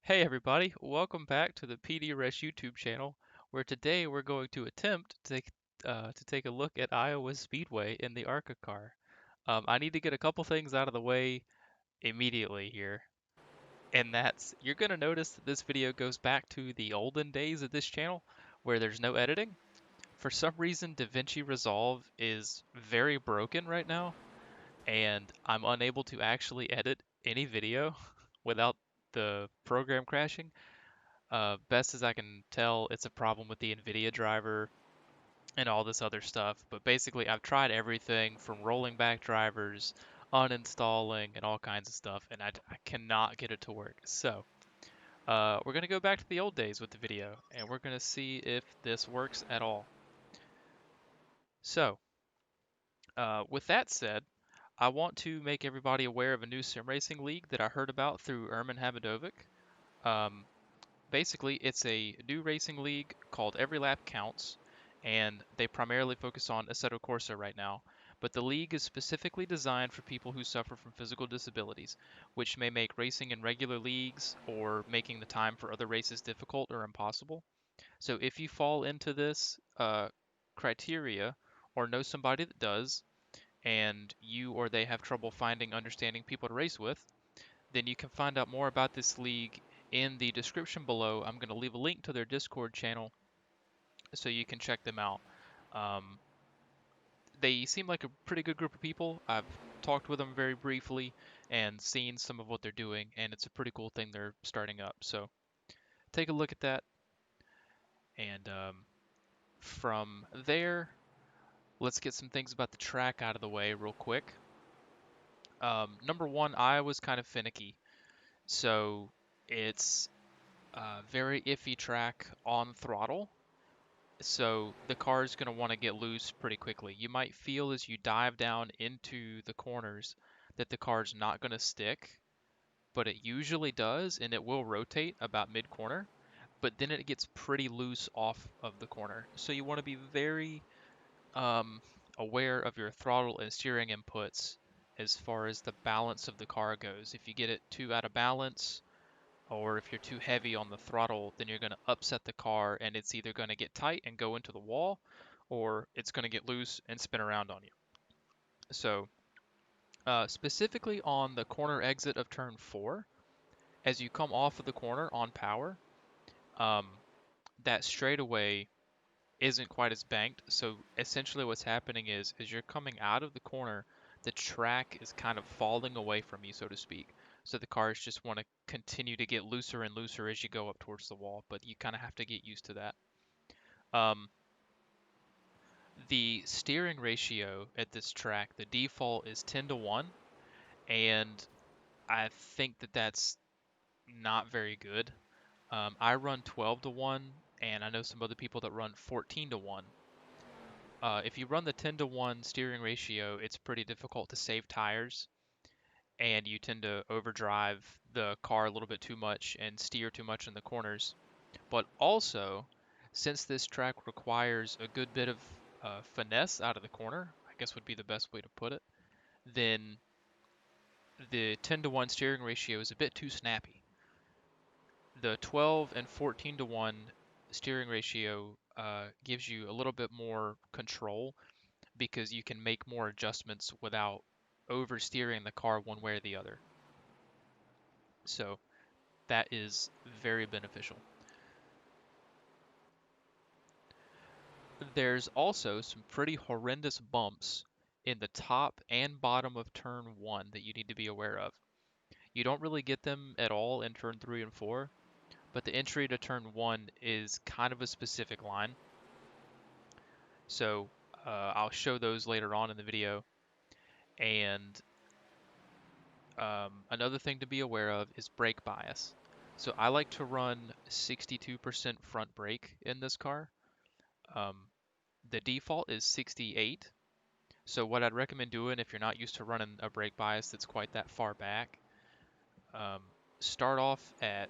Hey everybody, welcome back to the PDRS YouTube channel, where today we're going to attempt to take a look at Iowa's Speedway in the ARCA car. I need to get a couple things out of the way immediately here, and that's you're going to notice that this video goes back to the olden days of this channel, where there's no editing. For some reason, DaVinci Resolve is very broken right now, and I'm unable to actually edit any video without the program crashing. Best as I can tell, it's a problem with the NVIDIA driver and all this other stuff. But basically, I've tried everything from rolling back drivers, uninstalling, and all kinds of stuff, and I cannot get it to work. So, we're going to go back to the old days with the video, and we're going to see if this works at all. So, with that said, I want to make everybody aware of a new sim racing league that I heard about through Ermin Habidovic. Um, Basically, it's a new racing league called Every Lap Counts, and they primarily focus on Assetto Corsa right now. But the league is specifically designed for people who suffer from physical disabilities, which may make racing in regular leagues or making the time for other races difficult or impossible. So if you fall into this criteria or know somebody that does, and you or they have trouble finding understanding people to race with, then you can find out more about this league in the description below. I'm going to leave a link to their Discord channel so you can check them out. Um, they seem like a pretty good group of people. I've talked with them very briefly and seen some of what they're doing, and it's a pretty cool thing they're starting up. So take a look at that. And from there, let's get some things about the track out of the way real quick. Number one, Iowa's kind of finicky. So it's very iffy track on throttle, so the car is going to want to get loose pretty quickly. You might feel as you dive down into the corners that the car's not going to stick, but it usually does, and it will rotate about mid-corner, but then it gets pretty loose off of the corner. So you want to be very um, aware of your throttle and steering inputs as far as the balance of the car goes. If you get it too out of balance, or if you're too heavy on the throttle, then you're going to upset the car and it's either going to get tight and go into the wall or it's going to get loose and spin around on you. So, specifically on the corner exit of turn 4, as you come off of the corner on power, um, that straightaway isn't quite as banked. So, essentially, what's happening is as you're coming out of the corner, the track is kind of falling away from you, so to speak. So the cars just want to continue to get looser and looser as you go up towards the wall, but you kind of have to get used to that. Um, the steering ratio at this track, the default is 10 to 1, and I think that that's not very good. I run 12 to 1, and I know some other people that run 14 to 1. If you run the 10 to 1 steering ratio, it's pretty difficult to save tires, and you tend to overdrive the car a little bit too much and steer too much in the corners. But also, since this track requires a good bit of finesse out of the corner, I guess would be the best way to put it, then the 10 to 1 steering ratio is a bit too snappy. The 12 and 14 to 1 steering ratio gives you a little bit more control because you can make more adjustments without oversteering the car one way or the other. So that is very beneficial. There's also some pretty horrendous bumps in the top and bottom of turn 1 that you need to be aware of. You don't really get them at all in turn 3 and 4, but the entry to turn 1 is kind of a specific line. So I'll show those later on in the video. And another thing to be aware of is brake bias. So I like to run 62% front brake in this car. Um, the default is 68. So what I'd recommend doing if you're not used to running a brake bias that's quite that far back, um, start off at,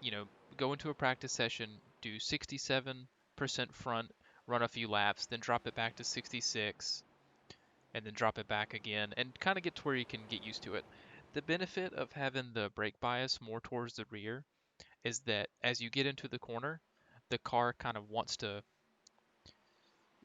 you know, go into a practice session, do 67% front, run a few laps, then drop it back to 66, and then drop it back again, and kind of get to where you can get used to it. The benefit of having the brake bias more towards the rear is that as you get into the corner, the car kind of wants to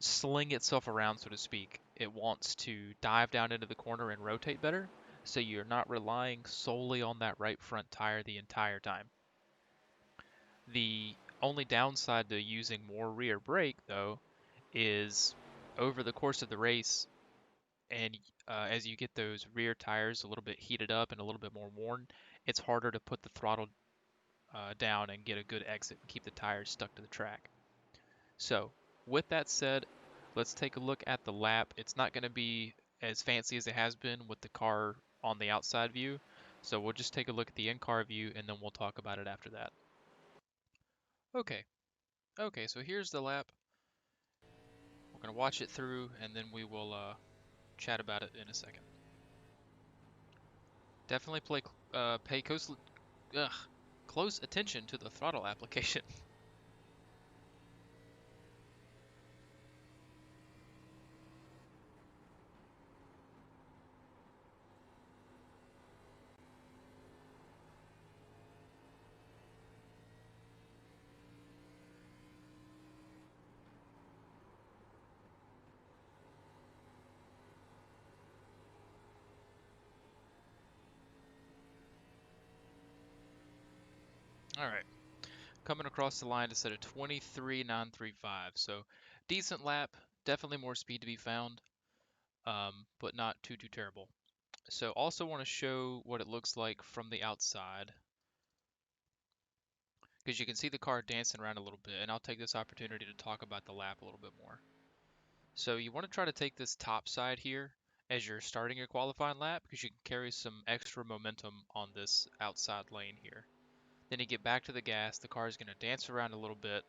sling itself around, so to speak. It wants to dive down into the corner and rotate better, so you're not relying solely on that right front tire the entire time. The only downside to using more rear brake, though, is over the course of the race, and as you get those rear tires a little bit heated up and a little bit more worn, it's harder to put the throttle down and get a good exit and keep the tires stuck to the track. So, with that said, let's take a look at the lap. It's not going to be as fancy as it has been with the car on the outside view. So we'll just take a look at the in-car view and then we'll talk about it after that. Okay, so here's the lap. We're going to watch it through and then we will chat about it in a second. Definitely pay close attention to the throttle application. All right, coming across the line to set a 23.935. So decent lap, definitely more speed to be found, but not too terrible. So also want to show what it looks like from the outside, because you can see the car dancing around a little bit, and I'll take this opportunity to talk about the lap a little bit more. So you want to try to take this top side here as you're starting your qualifying lap, because you can carry some extra momentum on this outside lane here. Then you get back to the gas, the car is going to dance around a little bit,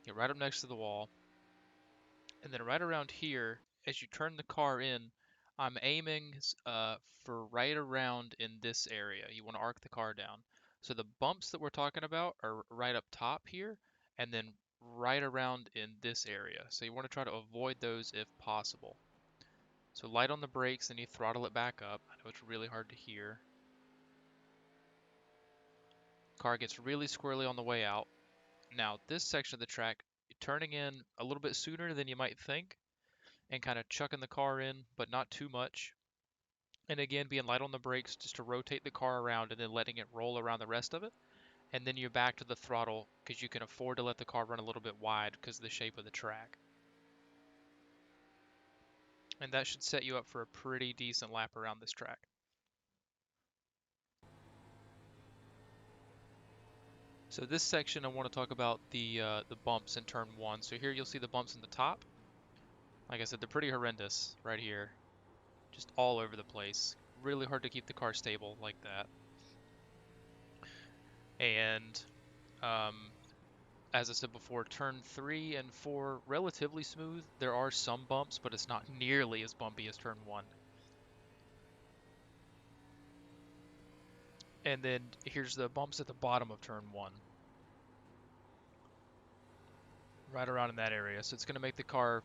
get right up next to the wall, and then right around here, as you turn the car in, I'm aiming for right around in this area. You want to arc the car down. So the bumps that we're talking about are right up top here, and then right around in this area. So you want to try to avoid those if possible. So light on the brakes, then you throttle it back up. I know it's really hard to hear. Car gets really squirrely on the way out. Now this section of the track, turning in a little bit sooner than you might think, and kind of chucking the car in, but not too much. And again, being light on the brakes just to rotate the car around and then letting it roll around the rest of it. And then you're back to the throttle because you can afford to let the car run a little bit wide because of the shape of the track. And that should set you up for a pretty decent lap around this track. So this section I want to talk about the bumps in turn one. So here you'll see the bumps in the top. Like I said, they're pretty horrendous right here. Just all over the place. Really hard to keep the car stable like that. And as I said before, turn 3 and 4 relatively smooth. There are some bumps, but it's not nearly as bumpy as turn 1. And then here's the bumps at the bottom of turn 1. Right around in that area. So it's going to make the car,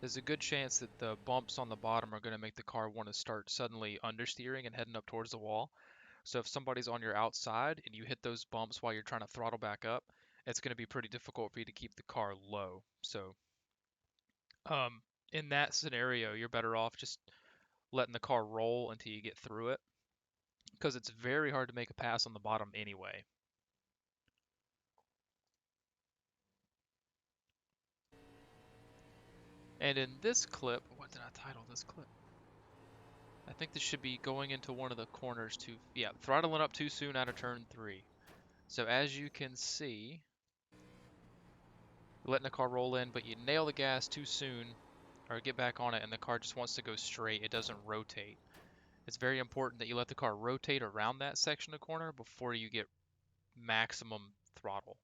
there's a good chance that the bumps on the bottom are going to make the car want to start suddenly understeering and heading up towards the wall. So if somebody's on your outside and you hit those bumps while you're trying to throttle back up, it's going to be pretty difficult for you to keep the car low. So in that scenario, you're better off just letting the car roll until you get through it, because it's very hard to make a pass on the bottom anyway. And in this clip, what did I title this clip? I think this should be going into one of the corners too. Yeah, throttling up too soon out of turn 3. So as you can see, you're letting the car roll in, but you nail the gas too soon, or get back on it, and the car just wants to go straight. It doesn't rotate. It's very important that you let the car rotate around that section of corner before you get maximum throttle.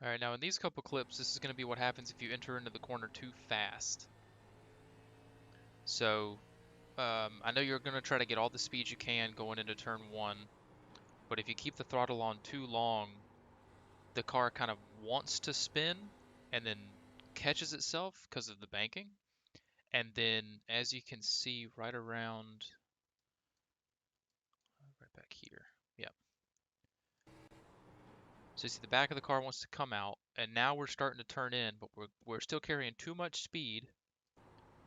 All right, now in these couple clips, this is going to be what happens if you enter into the corner too fast. So I know you're going to try to get all the speed you can going into turn 1, but if you keep the throttle on too long, the car kind of wants to spin and then catches itself because of the banking. And then as you can see right around So you see the back of the car wants to come out, and now we're starting to turn in, but we're still carrying too much speed,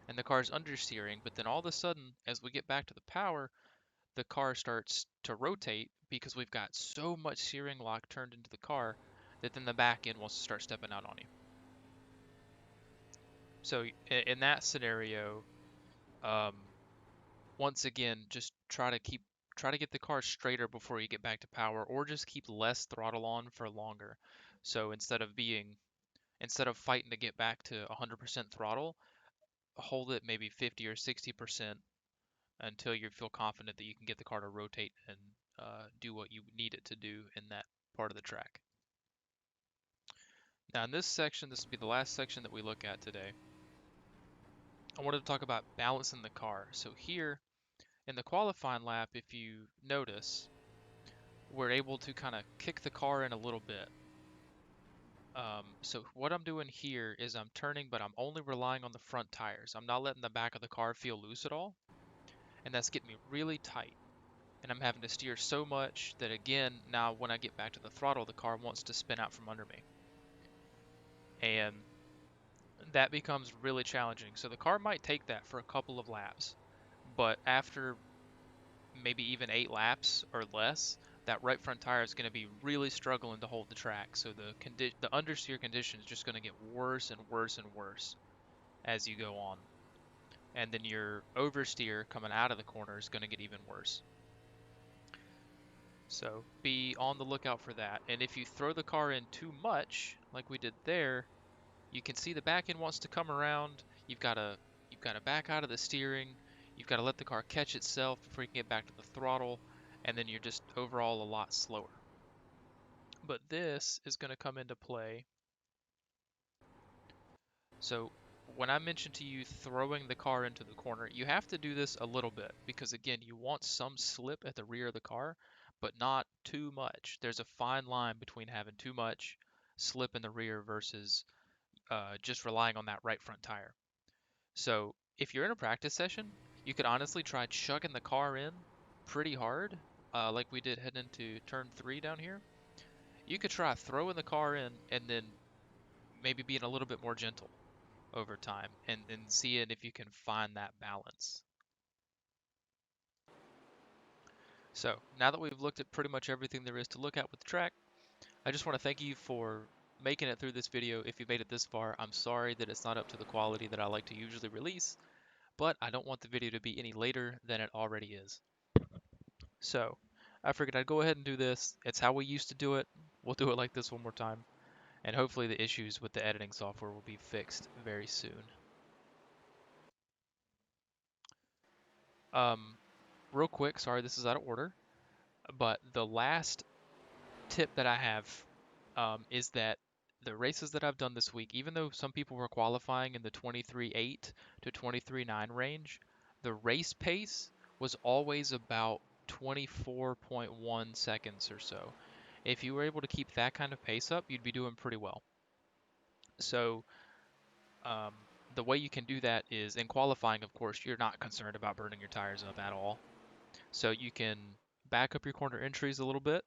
and the car's understeering. But then all of a sudden, as we get back to the power, the car starts to rotate because we've got so much steering lock turned into the car that then the back end wants to start stepping out on you. So in that scenario, um, once again, just try to get the car straighter before you get back to power, or just keep less throttle on for longer. So instead of fighting to get back to 100% throttle, hold it maybe 50 or 60% until you feel confident that you can get the car to rotate and do what you need it to do in that part of the track. Now in this section, this will be the last section that we look at today. I wanted to talk about balancing the car. So here in the qualifying lap, if you notice, we're able to kind of kick the car in a little bit. So what I'm doing here is I'm turning, but I'm only relying on the front tires. I'm not letting the back of the car feel loose at all, and that's getting me really tight. And I'm having to steer so much that again, now when I get back to the throttle, the car wants to spin out from under me. And that becomes really challenging. So the car might take that for a couple of laps, but after maybe even 8 laps or less, that right front tire is going to be really struggling to hold the track. So the understeer condition is just going to get worse and worse and worse as you go on. And then your oversteer coming out of the corner is going to get even worse. So be on the lookout for that. And if you throw the car in too much, like we did there, you can see the back end wants to come around. You've got to back out of the steering. You've got to let the car catch itself before you can get back to the throttle, and then you're just overall a lot slower. But this is going to come into play. So when I mentioned to you throwing the car into the corner, you have to do this a little bit because again, you want some slip at the rear of the car, but not too much. There's a fine line between having too much slip in the rear versus just relying on that right front tire. So if you're in a practice session, you could honestly try chucking the car in pretty hard, like we did heading into turn 3 down here. You could try throwing the car in and then maybe being a little bit more gentle over time and seeing if you can find that balance. So now that we've looked at pretty much everything there is to look at with the track, I just want to thank you for making it through this video. If you made it this far, I'm sorry that it's not up to the quality that I like to usually release, but I don't want the video to be any later than it already is. So I figured I'd go ahead and do this. It's how we used to do it. We'll do it like this one more time, and hopefully the issues with the editing software will be fixed very soon. Um, Real quick, sorry this is out of order, but the last tip that I have is that the races that I've done this week, even though some people were qualifying in the 23.8 to 23.9 range, the race pace was always about 24.1 seconds or so. If you were able to keep that kind of pace up, you'd be doing pretty well. So um, the way you can do that is in qualifying, of course, you're not concerned about burning your tires up at all. So you can back up your corner entries a little bit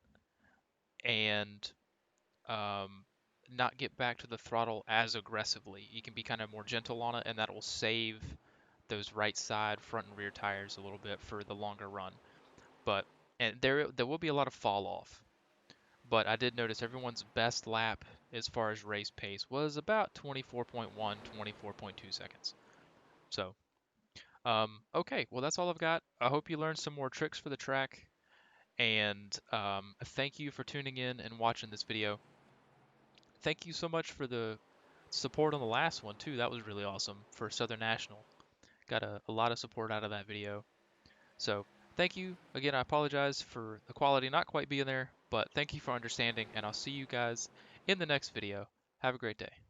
and um, not get back to the throttle as aggressively. You can be kind of more gentle on it, and that will save those right side front and rear tires a little bit for the longer run. But and there will be a lot of fall off. But I did notice everyone's best lap as far as race pace was about 24.1, 24.2 seconds. So, okay, well that's all I've got. I hope you learned some more tricks for the track, and thank you for tuning in and watching this video. Thank you so much for the support on the last one too. That was really awesome for Southern National. Got a lot of support out of that video. So thank you. Again, I apologize for the quality not quite being there, but thank you for understanding, and I'll see you guys in the next video. Have a great day.